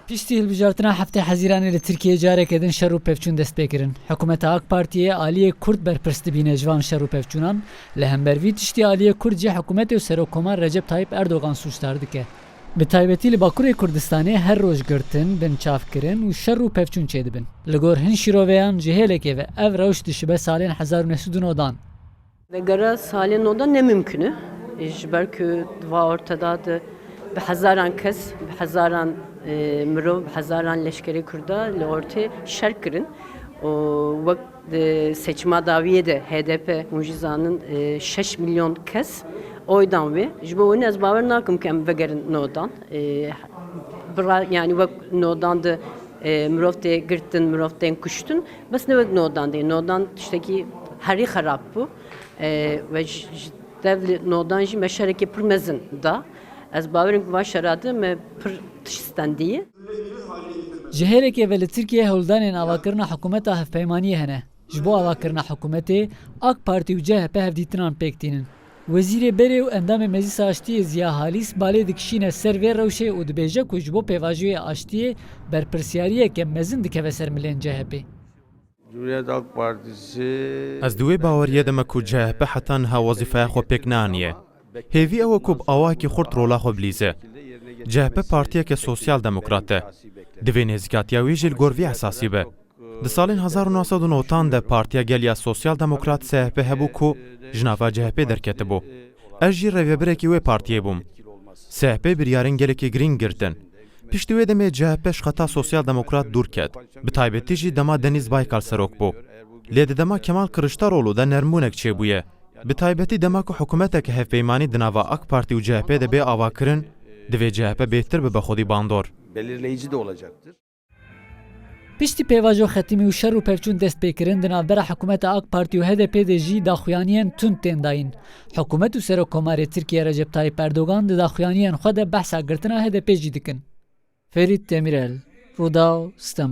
Piştî hilbijartina heftê hezîranê li Tirkiyeyê careke din şer û pevçûn dest pê kirin. Hikûmeta AK Partiyê aliyê Kurd berpirs dibîne ji van şer û pevçûnan. Li hembervî tiştî aliyê Kurd jî hikûmetê û serokkomar Recep Tayyip Erdogan sûcdar dike. Bi taybetî li Bakurê Kurdistanê her roj girtin, bin çavkirin û şer û pevçûn çêdibin. Li gor hin şîroveyan ji hêlekê ve ev rewş dişibe salên 1990. Vegara salên oda ne mümkünü. Ji ber ku va ortada de bi hezaran kes, bi hezaran mirov, bi hezaran leşkerê Kurda li ortê şer kirin. Wek seçima daviyê de HDP Mucizanın 6 milyon kes oydan ve ji bo ez bawer nakim ki em vegerin nodan. Yani wek nodan de mirov tê girtin, mirov tên kuştun. Bes ne wek nodan de. Nodan tiştekî herî xerab bû. Ve devlet nodan jî me şerekê pir mezin da. Ez bawerim ku va şerade me pir tiştandî. Ji hêlekê ve li Tirkiye hewldanên avakirina hikûmeta hevpeymaniyê hene. Ji bo avakirina hikûmetê AK Parti û CHP hevdîtinan pêk tînin. Wezîrê Berê û endamê Meclîsa Aştiyê Ziya Halîs balê dikişîne ser vê rewşê û dibêje ku ji bo pêvajoyê Aştiyê berpirsyariyeke mezin dikeve ser milên CHP. Cumhuriyet Halk Partisi Ez di wê baweriye de me ku CHP heta niha wezîfeya xwe pêk neaniye. Hêvî ew e ku bi awakî xurt rola xwe bilîze. CHP partiyeke sosyal demokrat e. Divê nêzîkatiya wî jî li gor vî esasî be. Di salên 1990 de partiya geliya sosyal demokrat CHP hebû ku ji nava CHP derketibû. Ez jî rêvebirekî wê partiyê bûm. CHP biryarên gelekî girîng girtin. Piştî wê demê CHP ji xeta sosyal demokrat dûr ket. Bi taybetî jî dema Deniz Baykal serok bû. Lê di dema Kemal Kılıçdaroğlu de nermûnek çêbûye. Bi taybetî dema ku hikûmeteke hevpeymanî di nava AK Parti û CHP de bê avakirin, divê CHP bêhtir bibe xwedî bandor. belirleyici de olacaktır. Piştî pêvajo xetîmî û şer û pevçûn dest pêkirin di navbera hikûmeta AK Parti û HDP de jî daxuyaniyên tund tên dayîn. Hikûmet û serokkomarê Tirkiye Recep Tayyip Erdogan di daxuyaniyên xwe de behsa girtina HDP jî dikin. Ferit Demirel, Rûdaw, İstanbul.